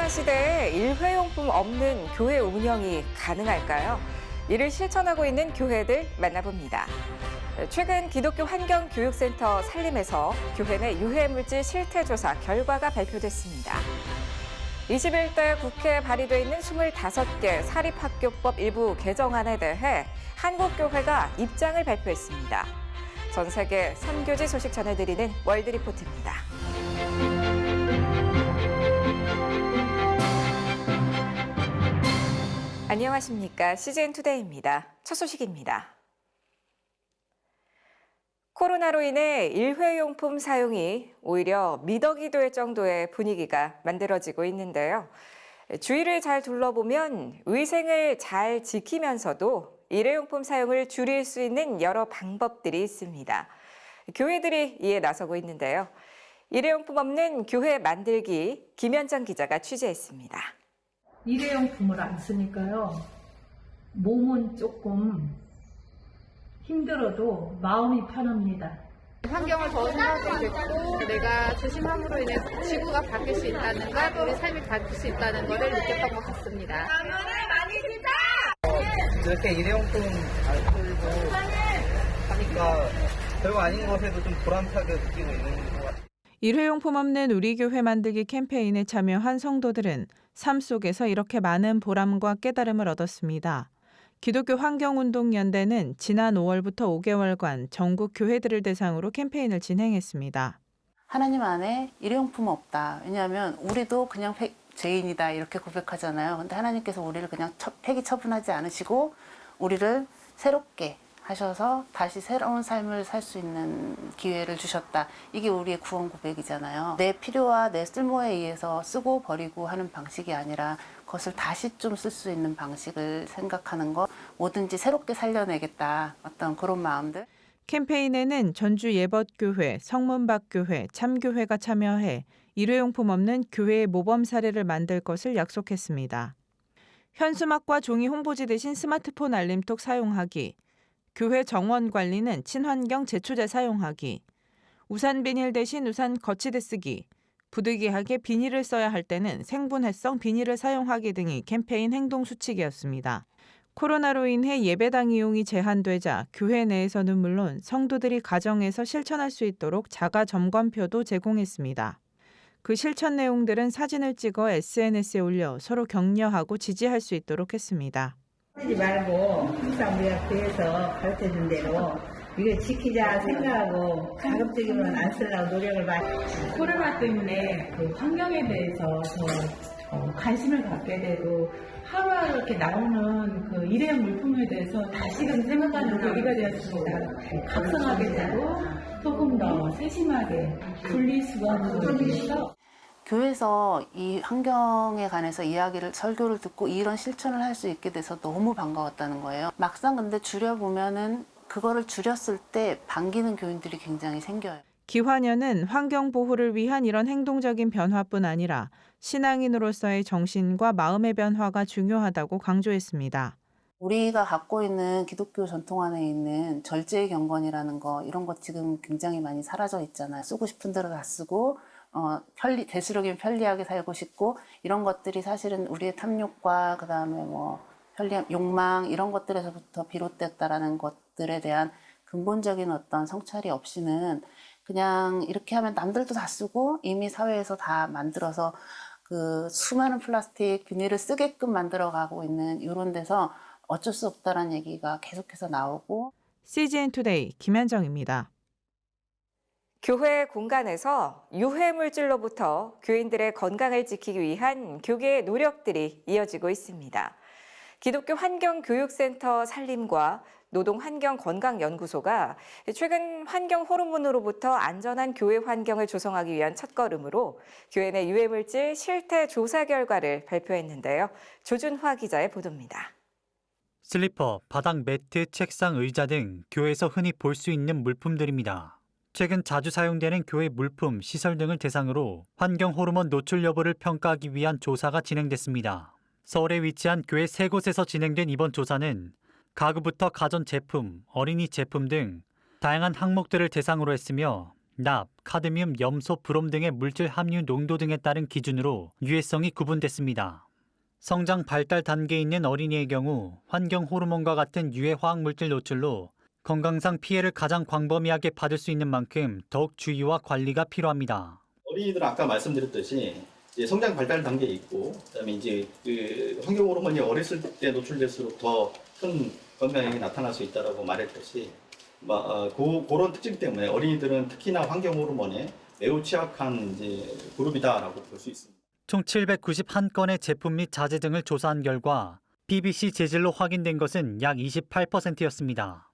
코로나 시대에 일회용품 없는 교회 운영이 가능할까요? 이를 실천하고 있는 교회들 만나봅니다. 최근 기독교 환경교육센터 산림에서 교회 내 유해물질 실태조사 결과가 발표됐습니다. 21대 국회에 발의돼 있는 25개 사립학교법 일부 개정안에 대해 한국교회가 입장을 발표했습니다. 전 세계 선교지 소식 전해드리는 월드리포트입니다. 안녕하십니까. CGN투데이입니다. 첫 소식입니다. 코로나로 인해 일회용품 사용이 오히려 미덕이 될 정도의 분위기가 만들어지고 있는데요. 주위를 잘 둘러보면 위생을 잘 지키면서도 일회용품 사용을 줄일 수 있는 여러 방법들이 있습니다. 교회들이 이에 나서고 있는데요. 일회용품 없는 교회 만들기 김현정 기자가 취재했습니다. 일회용품을 안 쓰니까요. 몸은 조금 힘들어도 마음이 편합니다. 환경을 더 생각하게 됐고 내가 조심함으로 인해 지구가 바뀔 수 있다는 것, 우리 삶이 바뀔 수 있다는 것을 느꼈던 것 같습니다. 이렇게 일회용품 잘 쓰고 하니까 별거 아닌 것에도 좀 보람차게 느끼고 있는 것 같아요. 일회용품 없는 우리 교회 만들기 캠페인에 참여한 성도들은 삶 속에서 이렇게 많은 보람과 깨달음을 얻었습니다. 기독교 환경운동연대는 지난 5월부터 5개월간 전국 교회들을 대상으로 캠페인을 진행했습니다. 하나님 안에 일회용품은 없다. 왜냐하면 우리도 그냥 죄인이다 이렇게 고백하잖아요. 근데 하나님께서 우리를 그냥 폐기 처분하지 않으시고 우리를 새롭게 하셔서 다시 새로운 삶을 살 수 있는 기회를 주셨다. 이게 우리의 구원 고백이잖아요. 내 필요와 내 쓸모에 의해서 쓰고 버리고 하는 방식이 아니라 그것을 다시 좀 쓸 수 있는 방식을 생각하는 것, 뭐든지 새롭게 살려내겠다. 어떤 그런 마음들. 캠페인에는 전주 예벗교회, 성문박교회, 참교회가 참여해 일회용품 없는 교회의 모범 사례를 만들 것을 약속했습니다. 현수막과 종이 홍보지 대신 스마트폰 알림톡 사용하기, 교회 정원 관리는 친환경 제초제 사용하기, 우산 비닐 대신 우산 거치대 쓰기, 부득이하게 비닐을 써야 할 때는 생분해성 비닐을 사용하기 등이 캠페인 행동 수칙이었습니다. 코로나로 인해 예배당 이용이 제한되자 교회 내에서는 물론 성도들이 가정에서 실천할 수 있도록 자가 점검표도 제공했습니다. 그 실천 내용들은 사진을 찍어 SNS에 올려 서로 격려하고 지지할 수 있도록 했습니다. 하지 말고 항상 우리가 교회에서 가르쳐준 대로 이걸 지키자 생각하고 가급적이면 안 쓰려고 노력을 많이. 코로나 때문에 그 환경에 대해서 더 관심을 갖게 되고 하루하루 이렇게 나오는 그 일회용 물품에 대해서 다시금 생각하는 계기가 되었습니다. 각성하게 되고 조금 더 세심하게 분리수거하는 것에서 교회에서 이 환경에 관해서 설교를 듣고 이런 실천을 할 수 있게 돼서 너무 반가웠다는 거예요. 막상 근데 줄여보면은 그거를 줄였을 때 반기는 교인들이 굉장히 생겨요. 기환연은 환경 보호를 위한 이런 행동적인 변화뿐 아니라 신앙인으로서의 정신과 마음의 변화가 중요하다고 강조했습니다. 우리가 갖고 있는 기독교 전통 안에 있는 절제의 경건이라는 거, 이런 것 지금 굉장히 많이 사라져 있잖아요. 쓰고 싶은 대로 다 쓰고 되도록이면 편리하게 살고 싶고, 이런 것들이 사실은 우리의 탐욕과 그다음에 편리함, 욕망 이런 것들에서부터 비롯됐다라는 것들에 대한 근본적인 어떤 성찰이 없이는 그냥 이렇게 하면 남들도 다 쓰고 이미 사회에서 다 만들어서 그 수많은 플라스틱 비닐을 쓰게끔 만들어가고 있는 이런 데서 어쩔 수 없다라는 얘기가 계속해서 나오고. CGN투데이 김현정입니다. 교회 공간에서 유해물질로부터 교인들의 건강을 지키기 위한 교계의 노력들이 이어지고 있습니다. 기독교 환경교육센터 산림과 노동환경건강연구소가 최근 환경 호르몬으로부터 안전한 교회 환경을 조성하기 위한 첫걸음으로 교회 내 유해물질 실태 조사 결과를 발표했는데요. 조준화 기자의 보도입니다. 슬리퍼, 바닥 매트, 책상, 의자 등 교회에서 흔히 볼 수 있는 물품들입니다. 최근 자주 사용되는 교회 물품, 시설 등을 대상으로 환경 호르몬 노출 여부를 평가하기 위한 조사가 진행됐습니다. 서울에 위치한 교회 3곳에서 진행된 이번 조사는 가구부터 가전제품, 어린이 제품 등 다양한 항목들을 대상으로 했으며 납, 카드뮴, 염소, 브롬 등의 물질 함유 농도 등에 따른 기준으로 유해성이 구분됐습니다. 성장 발달 단계에 있는 어린이의 경우 환경 호르몬과 같은 유해 화학 물질 노출로 건강상 피해를 가장 광범위하게 받을 수 있는 만큼 더욱 주의와 관리가 필요합니다. 어린이들은 아까 말씀드렸듯이 이제 성장 발달 단계에 있고, 그다음에 이제 그 환경 호르몬이 어렸을 때 노출될수록 더 큰 건강에 나타날 수 있다라고 말했듯이, 그런 특징 때문에 어린이들은 특히나 환경 호르몬에 매우 취약한 이제 그룹이다라고 볼 수 있습니다. 총 791건의 제품 및 자재 등을 조사한 결과 PVC 재질로 확인된 것은 약 28%였습니다.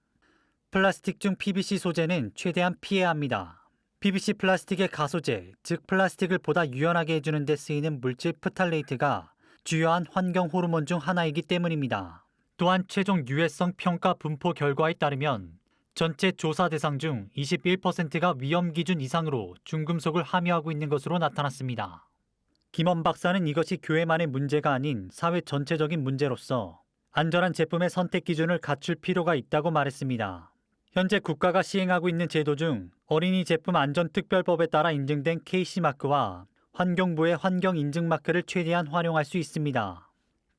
플라스틱 중 PVC 소재는 최대한 피해야 합니다. PVC 플라스틱의 가소제, 즉 플라스틱을 보다 유연하게 해주는 데 쓰이는 물질 프탈레이트가 주요한 환경 호르몬 중 하나이기 때문입니다. 또한 최종 유해성 평가 분포 결과에 따르면 전체 조사 대상 중 21%가 위험 기준 이상으로 중금속을 함유하고 있는 것으로 나타났습니다. 김원 박사는 이것이 교회만의 문제가 아닌 사회 전체적인 문제로서 안전한 제품의 선택 기준을 갖출 필요가 있다고 말했습니다. 현재 국가가 시행하고 있는 제도 중 어린이 제품 안전특별법에 따라 인증된 KC마크와 환경부의 환경인증마크를 최대한 활용할 수 있습니다.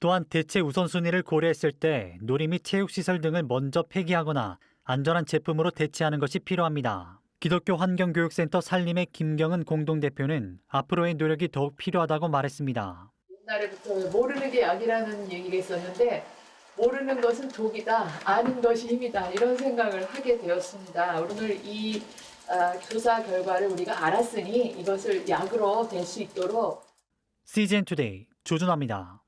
또한 대체 우선순위를 고려했을 때 놀이 및 체육시설 등을 먼저 폐기하거나 안전한 제품으로 대체하는 것이 필요합니다. 기독교 환경교육센터 산림의 김경은 공동대표는 앞으로의 노력이 더욱 필요하다고 말했습니다. 옛날에부터 모르는 게 약이라는 얘기가 있었는데 모르는 것은 독이다, 아는 것이 힘이다 이런 생각을 하게 되었습니다. 오늘 이 조사 결과를 우리가 알았으니 이것을 약으로 될 수 있도록 CGN투데이 조준합니다.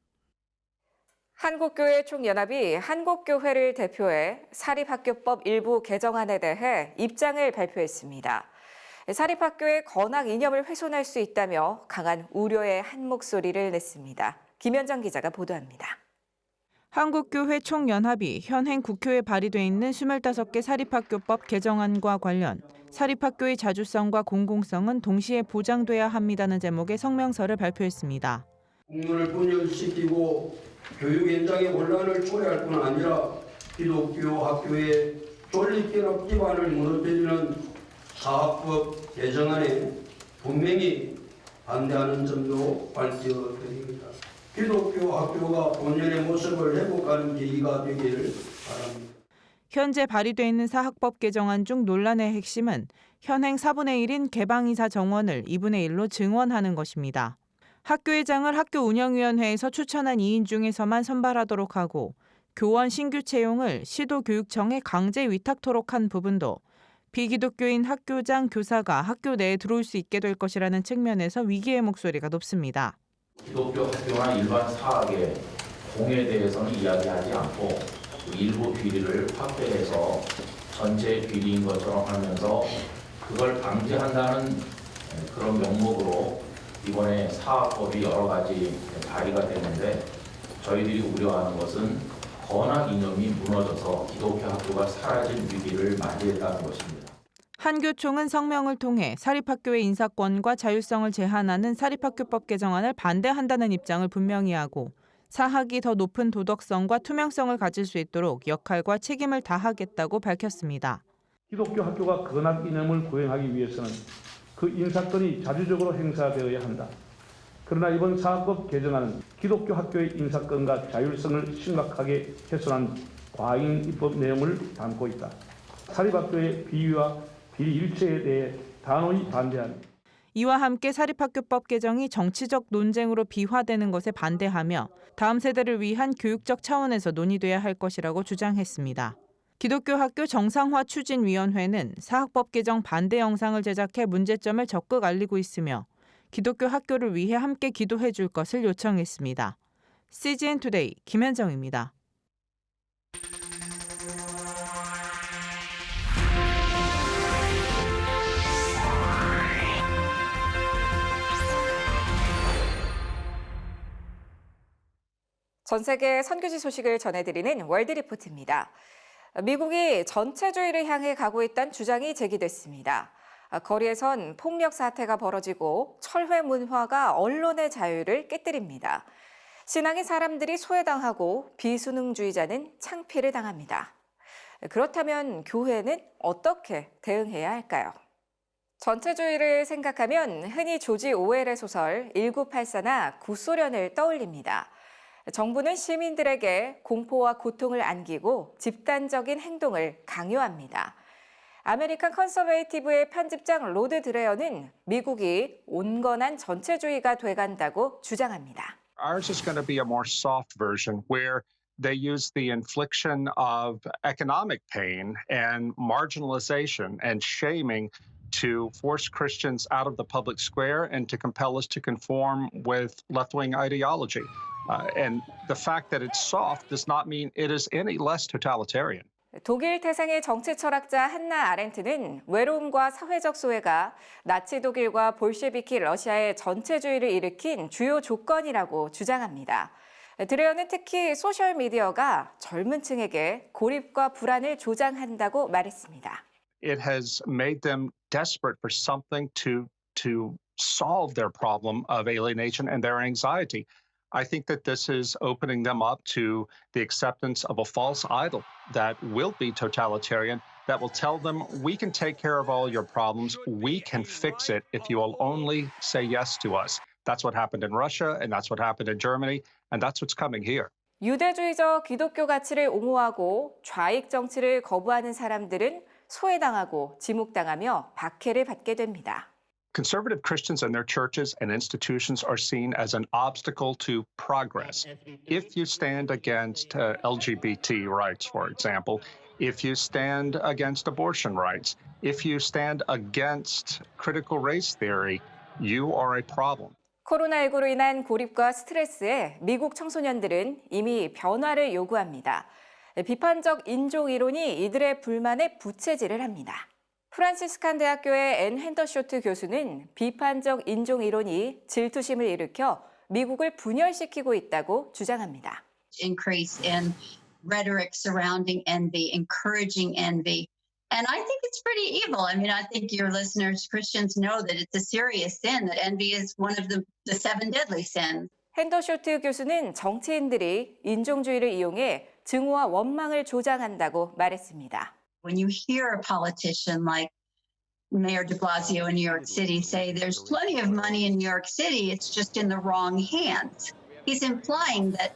한국교회 총연합이 한국교회를 대표해 사립학교법 일부 개정안에 대해 입장을 발표했습니다. 사립학교의 건학 이념을 훼손할 수 있다며 강한 우려의 한 목소리를 냈습니다. 김현정 기자가 보도합니다. 한국교회 총연합이 현행 국회에 발의돼 있는 25개 사립학교법 개정안과 관련 사립학교의 자주성과 공공성은 동시에 보장돼야 합니다는 제목의 성명서를 발표했습니다. 공론을 분열시키고 교육 현장의 혼란을 초래할 뿐 아니라 기독교 학교의 존립결합 기반을 무너뜨리는 사학법 개정안에 분명히 반대하는 점도 밝혀드립니다. 기독교 학교가 본연의 모습을 회복하는 계기가 되기를 바랍니다. 현재 발의돼 있는 사학법 개정안 중 논란의 핵심은 현행 4분의 1인 개방이사 정원을 2분의 1로 증원하는 것입니다. 학교회장을 학교운영위원회에서 추천한 2인 중에서만 선발하도록 하고 교원 신규 채용을 시도교육청에 강제 위탁토록 한 부분도 비기독교인 학교장, 교사가 학교 내에 들어올 수 있게 될 것이라는 측면에서 위기의 목소리가 높습니다. 기독교 학교나 일반 사학의 공에 대해서는 이야기하지 않고 일부 비리를 확대해서 전체 비리인 것처럼 하면서 그걸 방지한다는 그런 명목으로 이번에 사학법이 여러 가지 발의가 됐는데 저희들이 우려하는 것은 건학 이념이 무너져서 기독교 학교가 사라질 위기를 맞이했다는 것입니다. 한교총은 성명을 통해 사립학교의 인사권과 자율성을 제한하는 사립학교법 개정안을 반대한다는 입장을 분명히 하고 사학이 더 높은 도덕성과 투명성을 가질 수 있도록 역할과 책임을 다하겠다고 밝혔습니다. 기독교 학교가 건학 이념을 구현하기 위해서는 그 인사권이 자주적으로 행사되어야 한다. 그러나 이번 사학법 개정안은 기독교 학교의 인사권과 자율성을 심각하게 훼손한 과잉 입법 내용을 담고 있다. 사립학교의 비위와 비리 일체에 대해 단호히 반대합니다. 이와 함께 사립학교법 개정이 정치적 논쟁으로 비화되는 것에 반대하며 다음 세대를 위한 교육적 차원에서 논의돼야 할 것이라고 주장했습니다. 기독교 학교 정상화 추진위원회는 사학법 개정 반대 영상을 제작해 문제점을 적극 알리고 있으며 기독교 학교를 위해 함께 기도해 줄 것을 요청했습니다. CGN투데이 김현정입니다. 전 세계 선교지 소식을 전해드리는 월드리포트입니다. 미국이 전체주의를 향해 가고 있다는 주장이 제기됐습니다. 거리에선 폭력 사태가 벌어지고 철회 문화가 언론의 자유를 깨뜨립니다. 신앙의 사람들이 소외당하고 비수능주의자는 창피를 당합니다. 그렇다면 교회는 어떻게 대응해야 할까요? 전체주의를 생각하면 흔히 조지 오웰의 소설 1984나 구소련을 떠올립니다. 정부는 시민들에게 공포와 고통을 안기고 집단적인 행동을 강요합니다. 아메리칸 컨서베이티브의 편집장 로드 드레어는 미국이 온건한 전체주의가 돼간다고 주장합니다. Ours is going to be a more soft version where they use the infliction of economic pain and marginalization and shaming to force Christians out of the public square and to compel us to conform with left-wing ideology. And the fact that it's soft does not mean it is any less totalitarian. 독일 태생의 정치 철학자 한나 아렌트는 외로움과 사회적 소외가 나치 독일과 볼셰비키 러시아의 전체주의를 일으킨 주요 조건이라고 주장합니다. 드레어는 특히 소셜미디어가 젊은 층에게 고립과 불안을 조장한다고 말했습니다. It has made them desperate for something to solve their problem of alienation and their anxiety. I think that this is opening them up to the acceptance of a false idol that will be totalitarian, that will tell them, we can take care of all your problems, we can fix it if you will only say yes to us. That's what happened in Russia, and that's what happened in Germany, and that's what's coming here. 유대주의적 기독교 가치를 옹호하고 좌익 정치를 거부하는 사람들은 소외당하고 지목당하며 박해를 받게 됩니다. Conservative Christians and their churches and institutions are seen as an obstacle to progress. If you stand against LGBT rights, for example, if you stand against abortion rights, if you stand against critical race theory, you are a problem. 코로나19로 인한 고립과 스트레스에 미국 청소년들은 이미 변화를 요구합니다. 비판적 인종 이론이 이들의 불만에 부채질을 합니다. 프란시스칸 대학교의 앤 핸더쇼트 교수는 비판적 인종 이론이 질투심을 일으켜 미국을 분열시키고 있다고 주장합니다. Increase in rhetoric surrounding envy, encouraging envy. And I think it's pretty evil. I mean, I think your listeners, Christians, know that it's a serious sin, that envy is one of the seven deadly sins. 핸더쇼트 교수는 정치인들이 인종주의를 이용해 증오와 원망을 조장한다고 말했습니다. When you hear a politician like Mayor de Blasio in New York City say there's plenty of money in New York City, it's just in the wrong hands. He's implying that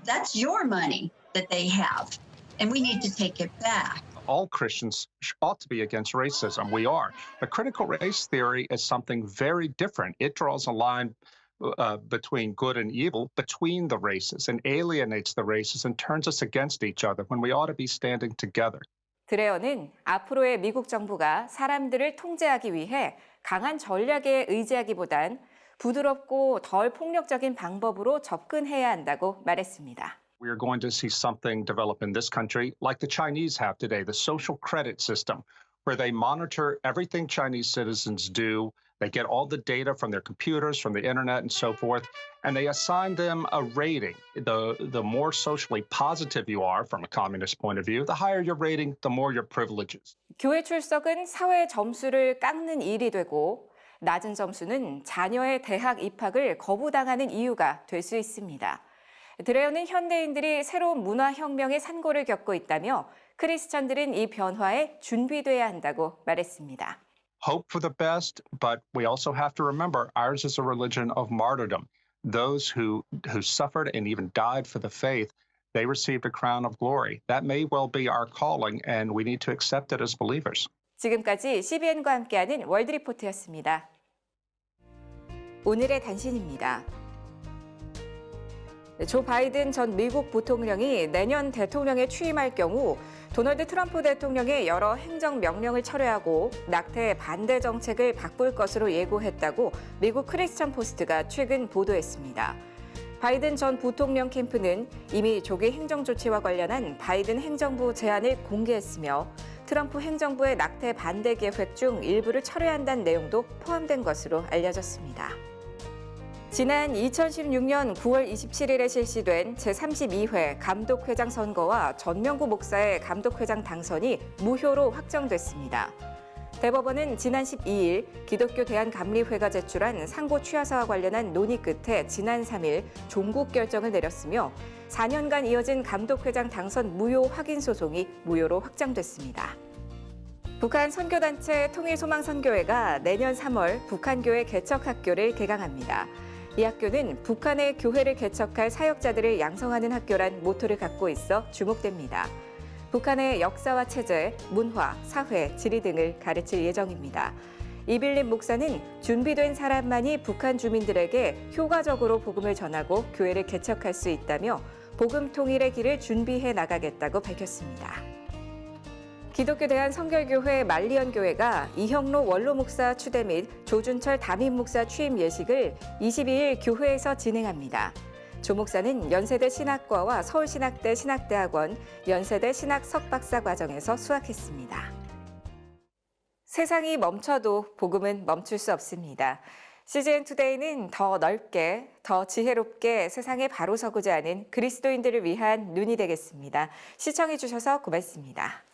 that's your money that they have, and we need to take it back. All Christians ought to be against racism. We are. But critical race theory is something very different. It draws a line between good and evil, between the races, and alienates the races and turns us against each other when we ought to be standing together. 드레어는 앞으로의 미국 정부가 사람들을 통제하기 위해 강한 전략에 의지하기보단 부드럽고 덜 폭력적인 방법으로 접근해야 한다고 말했습니다. We are going to see something develop in this country like the Chinese have today, the social credit system, where they monitor everything Chinese citizens do. They get all the data from their computers, from the internet, and so forth, and they assign them a rating. The more socially positive you are from a communist point of view, the higher your rating, the more your privileges. 교회 출석은 사회 점수를 깎는 일이 되고 낮은 점수는 자녀의 대학 입학을 거부당하는 이유가 될 수 있습니다. 드레어는 현대인들이 새로운 문화혁명의 산고를 겪고 있다며 크리스천들은 이 변화에 준비돼야 한다고 말했습니다. Hope for the best, but we also have to remember ours is a religion of martyrdom. Those who suffered and even died for the faith, they received a crown of glory. That may well be our calling, and we need to accept it as believers. 지금까지 CBN과 함께하는 월드리포트였습니다. 오늘의 단신입니다. 조 바이든 전 미국 부통령이 내년 대통령에 취임할 경우 도널드 트럼프 대통령의 여러 행정명령을 철회하고 낙태 반대 정책을 바꿀 것으로 예고했다고 미국 크리스천 포스트가 최근 보도했습니다. 바이든 전 부통령 캠프는 이미 조기 행정조치와 관련한 바이든 행정부 제안을 공개했으며 트럼프 행정부의 낙태 반대 계획 중 일부를 철회한다는 내용도 포함된 것으로 알려졌습니다. 지난 2016년 9월 27일에 실시된 제32회 감독회장 선거와 전명구 목사의 감독회장 당선이 무효로 확정됐습니다. 대법원은 지난 12일 기독교 대한감리회가 제출한 상고 취하사와 관련한 논의 끝에 지난 3일 종국 결정을 내렸으며 4년간 이어진 감독회장 당선 무효 확인 소송이 무효로 확정됐습니다. 북한 선교단체 통일소망선교회가 내년 3월 북한교회 개척학교를 개강합니다. 이 학교는 북한의 교회를 개척할 사역자들을 양성하는 학교란 모토를 갖고 있어 주목됩니다. 북한의 역사와 체제, 문화, 사회, 지리 등을 가르칠 예정입니다. 이빌린 목사는 준비된 사람만이 북한 주민들에게 효과적으로 복음을 전하고 교회를 개척할 수 있다며 복음 통일의 길을 준비해 나가겠다고 밝혔습니다. 기독교 대한성결교회 만리언교회가 이형록 원로 목사 추대 및 조준철 담임 목사 취임 예식을 22일 교회에서 진행합니다. 조 목사는 연세대 신학과와 서울신학대 신학대학원, 연세대 신학 석박사 과정에서 수학했습니다. 세상이 멈춰도 복음은 멈출 수 없습니다. CGN투데이는 더 넓게, 더 지혜롭게 세상에 바로 서고자 하는 그리스도인들을 위한 눈이 되겠습니다. 시청해 주셔서 고맙습니다.